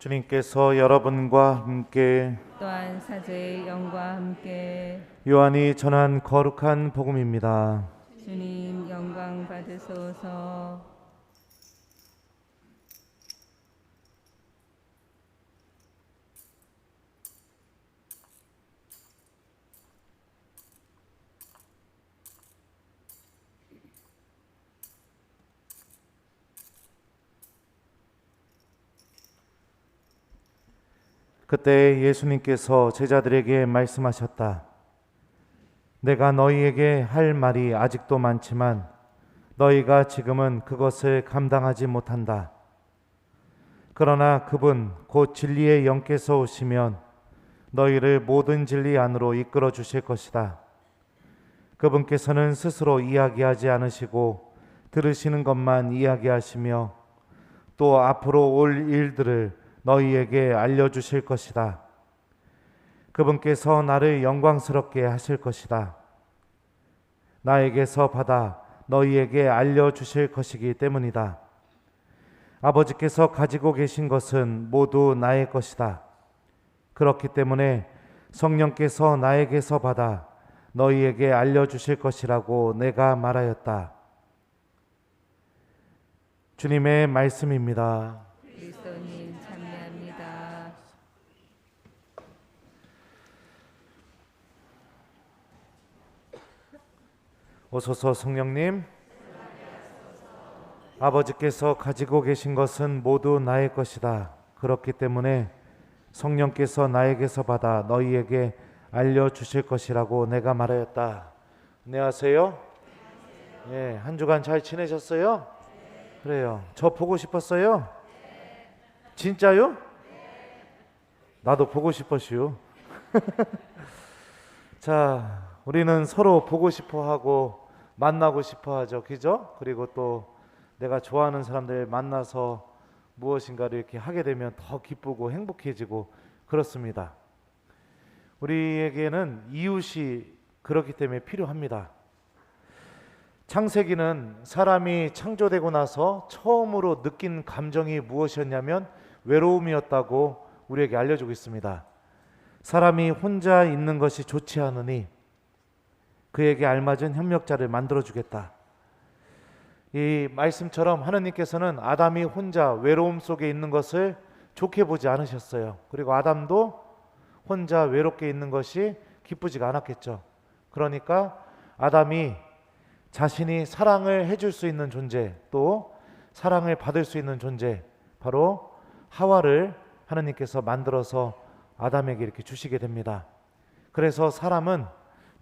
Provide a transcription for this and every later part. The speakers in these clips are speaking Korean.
주님께서 여러분과 함께 또한 사제의 영과 함께 요한이 전한 거룩한 복음입니다. 주님 영광 받으소서. 그때 예수님께서 제자들에게 말씀하셨다. 내가 너희에게 할 말이 아직도 많지만 너희가 지금은 그것을 감당하지 못한다. 그러나 그분 곧 진리의 영께서 오시면 너희를 모든 진리 안으로 이끌어 주실 것이다. 그분께서는 스스로 이야기하지 않으시고 들으시는 것만 이야기하시며 또 앞으로 올 일들을 너희에게 알려주실 것이다. 그분께서 나를 영광스럽게 하실 것이다. 나에게서 받아 너희에게 알려주실 것이기 때문이다. 아버지께서 가지고 계신 것은 모두 나의 것이다. 그렇기 때문에 성령께서 나에게서 받아 너희에게 알려주실 것이라고 내가 말하였다. 주님의 말씀입니다. 그리스도님 찬미합니다. 오소서 성령님, 아버지께서 가지고 계신 것은 모두 나의 것이다. 그렇기 때문에 성령께서 나에게서 받아 너희에게 알려주실 것이라고 내가 말하였다. 안녕하세요. 예, 한 주간 잘 지내셨어요? 그래요. 저 보고 싶었어요? 진짜요? 나도 보고 싶었슈. 자, 우리는 서로 보고 싶어 하고 만나고 싶어 하죠. 그죠? 그리고 또 내가 좋아하는 사람들 만나서 무엇인가를 이렇게 하게 되면 더 기쁘고 행복해지고 그렇습니다. 우리에게는 이웃이 그렇기 때문에 필요합니다. 창세기는 사람이 창조되고 나서 처음으로 느낀 감정이 무엇이었냐면 외로움이었다고 우리에게 알려주고 있습니다. 사람이 혼자 있는 것이 좋지 않으니 그에게 알맞은 협력자를 만들어주겠다. 이 말씀처럼 하느님께서는 아담이 혼자 외로움 속에 있는 것을 좋게 보지 않으셨어요. 그리고 아담도 혼자 외롭게 있는 것이 기쁘지가 않았겠죠. 그러니까 아담이 자신이 사랑을 해줄 수 있는 존재, 또 사랑을 받을 수 있는 존재, 바로 하와를 하느님께서 만들어서 아담에게 이렇게 주시게 됩니다. 그래서 사람은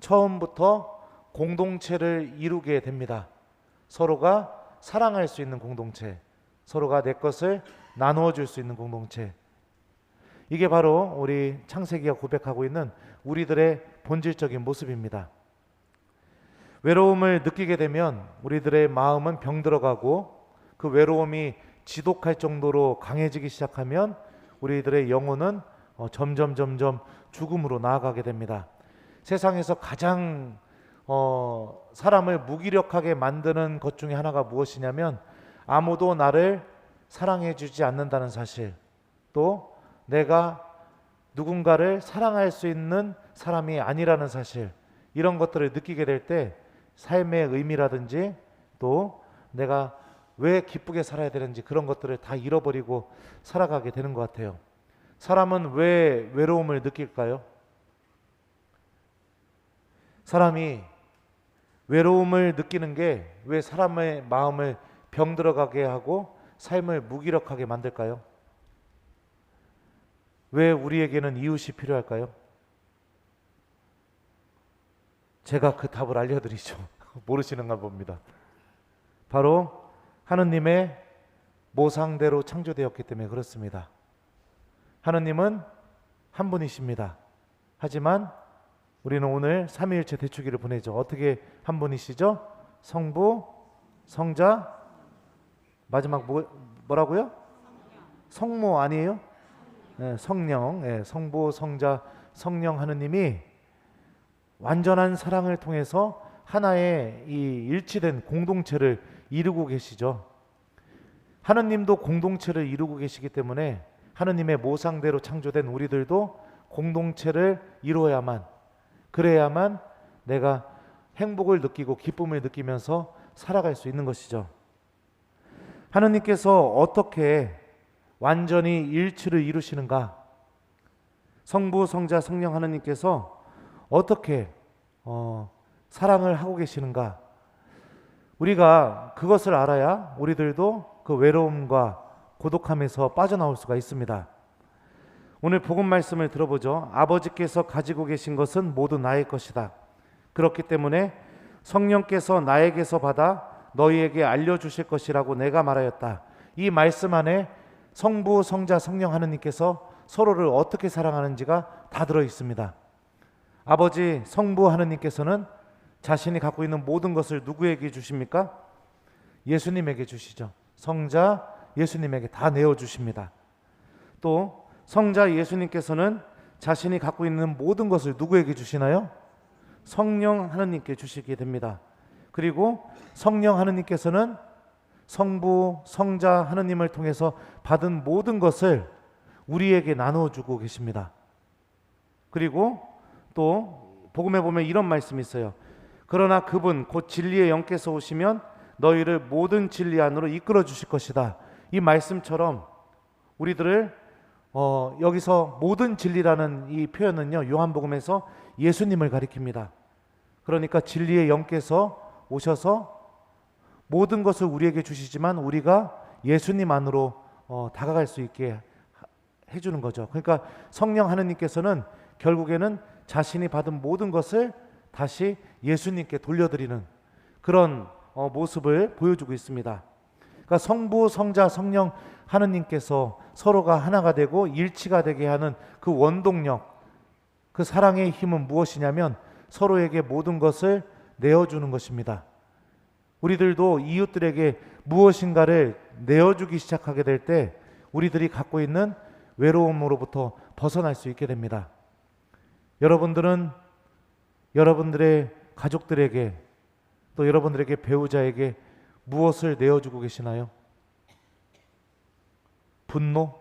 처음부터 공동체를 이루게 됩니다. 서로가 사랑할 수 있는 공동체, 서로가 내 것을 나누어 줄 수 있는 공동체. 이게 바로 우리 창세기가 고백하고 있는 우리들의 본질적인 모습입니다. 외로움을 느끼게 되면 우리들의 마음은 병들어가고 그 외로움이 지독할 정도로 강해지기 시작하면 우리들의 영혼은 점점 죽음으로 나아가게 됩니다. 세상에서 가장 사람을 무기력하게 만드는 것 중에 하나가 무엇이냐면 아무도 나를 사랑해 주지 않는다는 사실, 또 내가 누군가를 사랑할 수 있는 사람이 아니라는 사실, 이런 것들을 느끼게 될 때 삶의 의미라든지 또 내가 왜 기쁘게 살아야 되는지 그런 것들을 다 잃어버리고 살아가게 되는 것 같아요. 사람은 왜 외로움을 느낄까요? 사람이 외로움을 느끼는 게 왜 사람의 마음을 병들어가게 하고 삶을 무기력하게 만들까요? 왜 우리에게는 이웃이 필요할까요? 제가 그 답을 알려드리죠. 모르시는가 봅니다. 바로 하느님의 모상대로 창조되었기 때문에 그렇습니다. 하느님은 한 분이십니다. 하지만 우리는 오늘 삼위일체 대축기를 보내죠. 어떻게 한 분이시죠? 성부, 성자, 마지막 뭐라고요? 성모 아니에요? 네, 성령, 네, 성부, 성자, 성령 하느님이 완전한 사랑을 통해서 하나의 이 일치된 공동체를 이루고 계시죠. 하느님도 공동체를 이루고 계시기 때문에 하느님의 모상대로 창조된 우리들도 공동체를 이루어야만, 그래야만 내가 행복을 느끼고 기쁨을 느끼면서 살아갈 수 있는 것이죠. 하느님께서 어떻게 완전히 일치를 이루시는가? 성부, 성자, 성령 하느님께서 어떻게 사랑을 하고 계시는가? 우리가 그것을 알아야 우리들도 그 외로움과 고독함에서 빠져나올 수가 있습니다. 오늘 복음 말씀을 들어보죠. 아버지께서 가지고 계신 것은 모두 나의 것이다. 그렇기 때문에 성령께서 나에게서 받아 너희에게 알려주실 것이라고 내가 말하였다. 이 말씀 안에 성부, 성자, 성령 하느님께서 서로를 어떻게 사랑하는지가 다 들어 있습니다. 아버지 성부 하느님께서는 자신이 갖고 있는 모든 것을 누구에게 주십니까? 예수님에게 주시죠. 성자 예수님에게 다 내어주십니다. 또 성자 예수님께서는 자신이 갖고 있는 모든 것을 누구에게 주시나요? 성령 하느님께 주시게 됩니다. 그리고 성령 하느님께서는 성부, 성자 하느님을 통해서 받은 모든 것을 우리에게 나누어주고 계십니다. 그리고 또 복음에 보면 이런 말씀이 있어요. 그러나 그분 곧 진리의 영께서 오시면 너희를 모든 진리 안으로 이끌어 주실 것이다. 이 말씀처럼 우리들을 여기서 모든 진리라는 이 표현은요, 요한복음에서 예수님을 가리킵니다. 그러니까 진리의 영께서 오셔서 모든 것을 우리에게 주시지만 우리가 예수님 안으로 다가갈 수 있게 해주는 거죠. 그러니까 성령 하느님께서는 결국에는 자신이 받은 모든 것을 다시 예수님께 돌려드리는 그런 모습을 보여주고 있습니다. 그러니까 성부, 성자, 성령 하느님께서 서로가 하나가 되고 일치가 되게 하는 그 원동력, 그 사랑의 힘은 무엇이냐면 서로에게 모든 것을 내어주는 것입니다. 우리들도 이웃들에게 무엇인가를 내어주기 시작하게 될 때 우리들이 갖고 있는 외로움으로부터 벗어날 수 있게 됩니다. 여러분들은 여러분들의 가족들에게 또 여러분들에게 배우자에게 무엇을 내어주고 계시나요? 분노,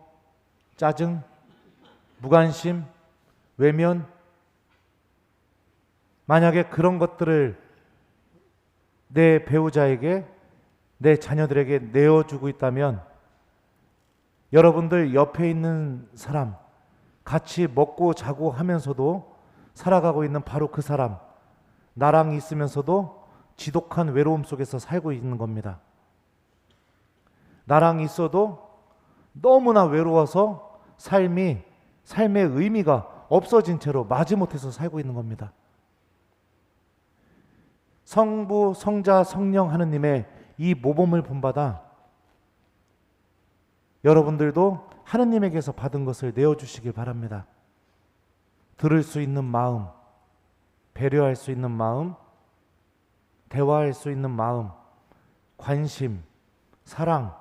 짜증, 무관심, 외면. 만약에 그런 것들을 내 배우자에게, 내 자녀들에게 내어주고 있다면 여러분들 옆에 있는 사람, 같이 먹고 자고 하면서도 살아가고 있는 바로 그 사람, 나랑 있으면서도 지독한 외로움 속에서 살고 있는 겁니다. 나랑 있어도 너무나 외로워서 삶의 의미가 없어진 채로 마지못해서 살고 있는 겁니다. 성부, 성자, 성령 하느님의 이 모범을 본받아 여러분들도 하느님에게서 받은 것을 내어주시길 바랍니다. 들을 수 있는 마음, 배려할 수 있는 마음, 대화할 수 있는 마음, 관심, 사랑,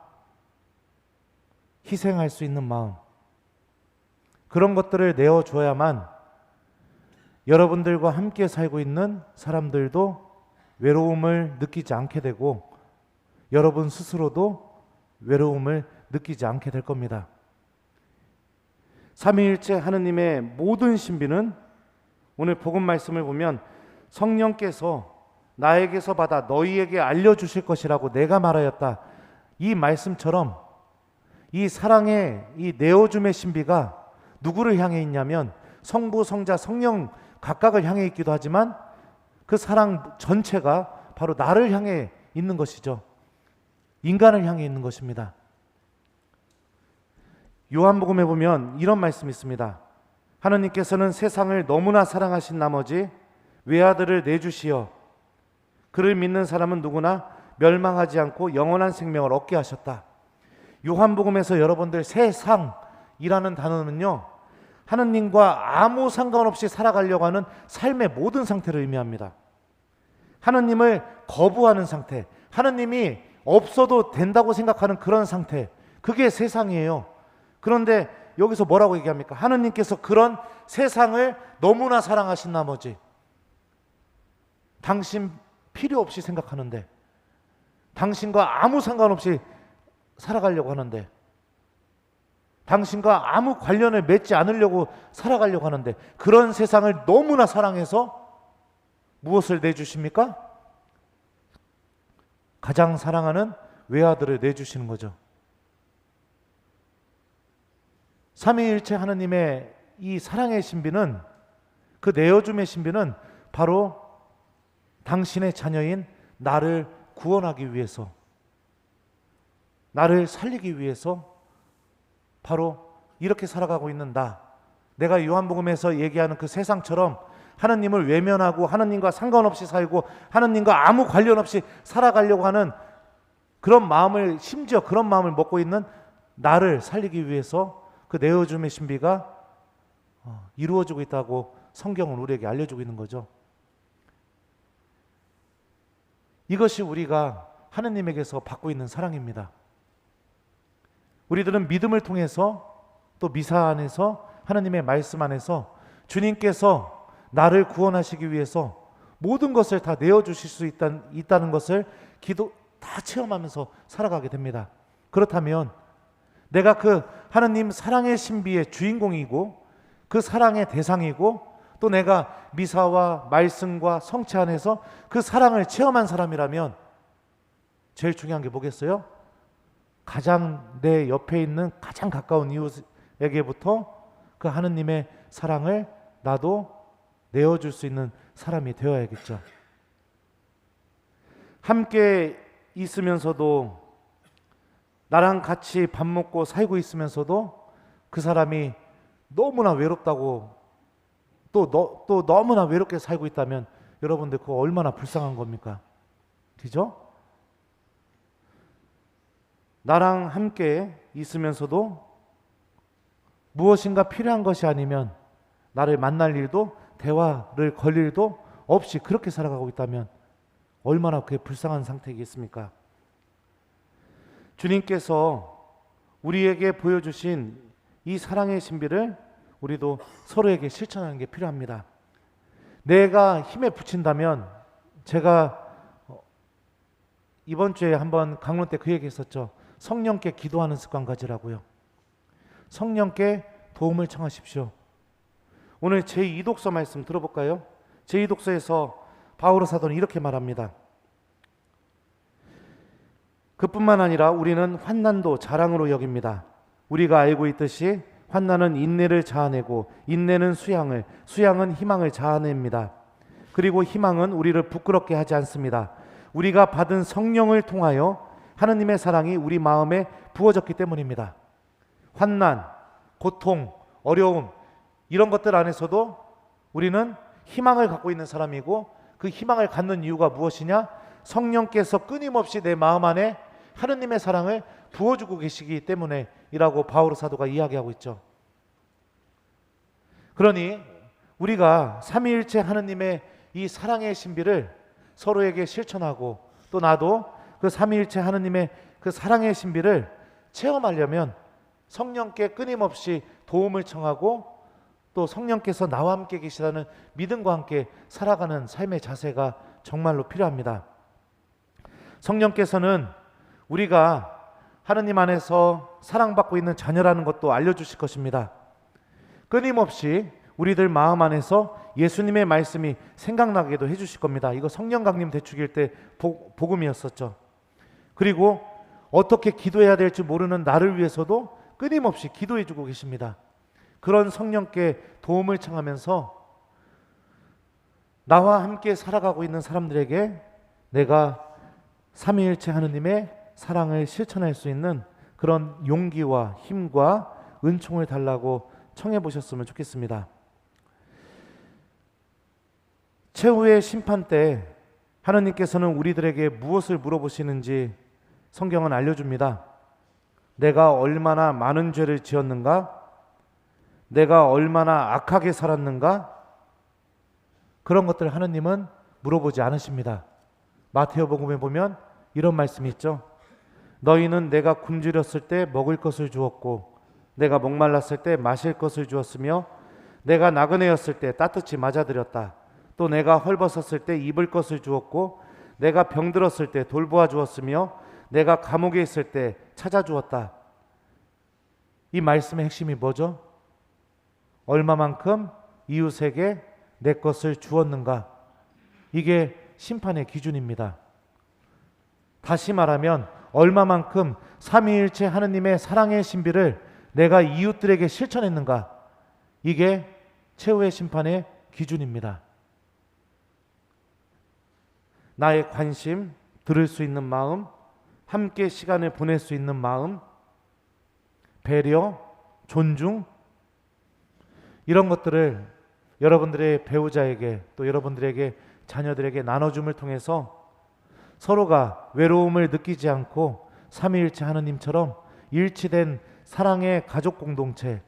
희생할 수 있는 마음, 그런 것들을 내어줘야만 여러분들과 함께 살고 있는 사람들도 외로움을 느끼지 않게 되고 여러분 스스로도 외로움을 느끼지 않게 될 겁니다. 삼위일체 하느님의 모든 신비는 오늘 복음 말씀을 보면 성령께서 나에게서 받아 너희에게 알려주실 것이라고 내가 말하였다. 이 말씀처럼 이 사랑의 이 내어줌의 신비가 누구를 향해 있냐면 성부, 성자, 성령 각각을 향해 있기도 하지만 그 사랑 전체가 바로 나를 향해 있는 것이죠. 인간을 향해 있는 것입니다. 요한복음에 보면 이런 말씀이 있습니다. 하느님께서는 세상을 너무나 사랑하신 나머지 외아들을 내주시어 그를 믿는 사람은 누구나 멸망하지 않고 영원한 생명을 얻게 하셨다. 요한복음에서 여러분들 세상이라는 단어는요, 하느님과 아무 상관없이 살아가려고 하는 삶의 모든 상태를 의미합니다. 하느님을 거부하는 상태, 하느님이 없어도 된다고 생각하는 그런 상태, 그게 세상이에요. 그런데 여기서 뭐라고 얘기합니까? 하느님께서 그런 세상을 너무나 사랑하신 나머지 당신 필요 없이 생각하는데, 당신과 아무 상관없이 살아가려고 하는데, 당신과 아무 관련을 맺지 않으려고 살아가려고 하는데, 그런 세상을 너무나 사랑해서 무엇을 내주십니까? 가장 사랑하는 외아들을 내주시는 거죠. 삼위일체 하느님의 이 사랑의 신비는, 그 내어줌의 신비는 바로 당신의 자녀인 나를 구원하기 위해서, 나를 살리기 위해서 바로 이렇게 살아가고 있는 내가 요한복음에서 얘기하는 그 세상처럼 하느님을 외면하고 하느님과 상관없이 살고 하느님과 아무 관련 없이 살아가려고 하는 그런 마음을, 심지어 그런 마음을 먹고 있는 나를 살리기 위해서 그 내어줌의 신비가 이루어지고 있다고 성경은 우리에게 알려주고 있는 거죠. 이것이 우리가 하느님에게서 받고 있는 사랑입니다. 우리들은 믿음을 통해서, 또 미사 안에서, 하느님의 말씀 안에서 주님께서 나를 구원하시기 위해서 모든 것을 다 내어주실 수 있다는 것을 다 체험하면서 살아가게 됩니다. 그렇다면 내가 그 하느님 사랑의 신비의 주인공이고 그 사랑의 대상이고, 또 내가 미사와 말씀과 성체 안에서 그 사랑을 체험한 사람이라면 제일 중요한 게 뭐겠어요? 가장 내 옆에 있는 가장 가까운 이웃에게부터 그 하느님의 사랑을 나도 내어줄 수 있는 사람이 되어야겠죠. 함께 있으면서도, 나랑 같이 밥 먹고 살고 있으면서도 그 사람이 너무나 외롭다고, 또 너무나 외롭게 살고 있다면 여러분들 그거 얼마나 불쌍한 겁니까? 그죠? 나랑 함께 있으면서도 무엇인가 필요한 것이 아니면 나를 만날 일도, 대화를 걸 일도 없이 그렇게 살아가고 있다면 얼마나 그게 불쌍한 상태이겠습니까? 주님께서 우리에게 보여주신 이 사랑의 신비를 우리도 서로에게 실천하는 게 필요합니다. 내가 힘에 부친다면, 제가 이번 주에 한번 강론 때 그 얘기 했었죠. 성령께 기도하는 습관 가지라고요. 성령께 도움을 청하십시오. 오늘 제2독서 말씀 들어볼까요? 제2독서에서 바오로 사도는 이렇게 말합니다. 그뿐만 아니라 우리는 환난도 자랑으로 여깁니다. 우리가 알고 있듯이 환난은 인내를 자아내고, 인내는 수양을, 수양은 희망을 자아냅니다. 그리고 희망은 우리를 부끄럽게 하지 않습니다. 우리가 받은 성령을 통하여 하느님의 사랑이 우리 마음에 부어졌기 때문입니다. 환난, 고통, 어려움, 이런 것들 안에서도 우리는 희망을 갖고 있는 사람이고, 그 희망을 갖는 이유가 무엇이냐? 성령께서 끊임없이 내 마음 안에 하느님의 사랑을 부어주고 계시기 때문에 이라고 바오로 사도가 이야기하고 있죠. 그러니 우리가 삼위일체 하느님의 이 사랑의 신비를 서로에게 실천하고, 또 나도 그 삼위일체 하느님의 그 사랑의 신비를 체험하려면 성령께 끊임없이 도움을 청하고, 또 성령께서 나와 함께 계시다는 믿음과 함께 살아가는 삶의 자세가 정말로 필요합니다. 성령께서는 우리가 하느님 안에서 사랑받고 있는 자녀라는 것도 알려주실 것입니다. 끊임없이 우리들 마음 안에서 예수님의 말씀이 생각나게도 해주실 겁니다. 이거 성령 강림 대축일 때 복음이었었죠. 그리고 어떻게 기도해야 될지 모르는 나를 위해서도 끊임없이 기도해주고 계십니다. 그런 성령께 도움을 청하면서 나와 함께 살아가고 있는 사람들에게 내가 삼위일체 하느님의 사랑을 실천할 수 있는 그런 용기와 힘과 은총을 달라고 청해 보셨으면 좋겠습니다. 최후의 심판 때 하느님께서는 우리들에게 무엇을 물어보시는지 성경은 알려줍니다. 내가 얼마나 많은 죄를 지었는가? 내가 얼마나 악하게 살았는가? 그런 것들 하느님은 물어보지 않으십니다. 마태복음에 보면 이런 말씀이 있죠. 너희는 내가 굶주렸을 때 먹을 것을 주었고, 내가 목말랐을 때 마실 것을 주었으며, 내가 나그네였을 때 따뜻이 맞아들였다. 또 내가 헐벗었을 때 입을 것을 주었고, 내가 병들었을 때 돌보아 주었으며, 내가 감옥에 있을 때 찾아주었다. 이 말씀의 핵심이 뭐죠? 얼마만큼 이웃에게 내 것을 주었는가? 이게 심판의 기준입니다. 다시 말하면 얼마만큼 삼위일체 하느님의 사랑의 신비를 내가 이웃들에게 실천했는가? 이게 최후의 심판의 기준입니다. 나의 관심, 들을 수 있는 마음, 함께 시간을 보낼 수 있는 마음, 배려, 존중, 이런 것들을 여러분들의 배우자에게 또 여러분들에게 자녀들에게 나눠줌을 통해서 서로가 외로움을 느끼지 않고 삼위일체 하느님처럼 일치된 사랑의 가족 공동체,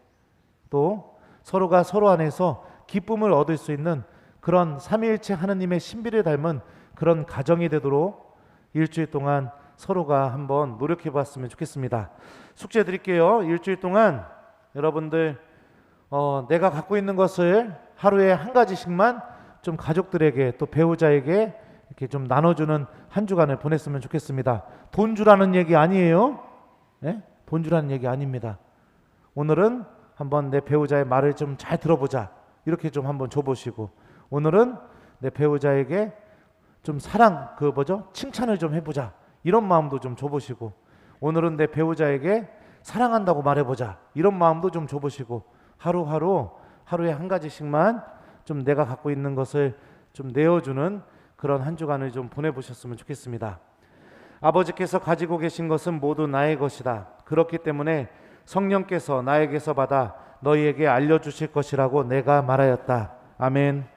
또 서로가 서로 안에서 기쁨을 얻을 수 있는 그런 삼위일체 하느님의 신비를 닮은 그런 가정이 되도록 일주일 동안 서로가 한번 노력해 봤으면 좋겠습니다. 숙제 드릴게요. 일주일 동안 여러분들 내가 갖고 있는 것을 하루에 한 가지씩만 좀 가족들에게 또 배우자에게 이렇게 좀 나눠주는 한 주간을 보냈으면 좋겠습니다. 돈 주라는 얘기 아니에요. 네? 돈 주라는 얘기 아닙니다. 오늘은 한번 내 배우자의 말을 좀 잘 들어보자. 이렇게 좀 한번 줘보시고, 오늘은 내 배우자에게 좀 칭찬을 좀 해보자. 이런 마음도 좀 줘보시고, 오늘은 내 배우자에게 사랑한다고 말해보자. 이런 마음도 좀 줘보시고, 하루에 한 가지씩만 좀 내가 갖고 있는 것을 좀 내어주는 그런 한 주간을 좀 보내보셨으면 좋겠습니다. 아버지께서 가지고 계신 것은 모두 나의 것이다. 그렇기 때문에 성령께서 나에게서 받아 너희에게 알려주실 것이라고 내가 말하였다. 아멘.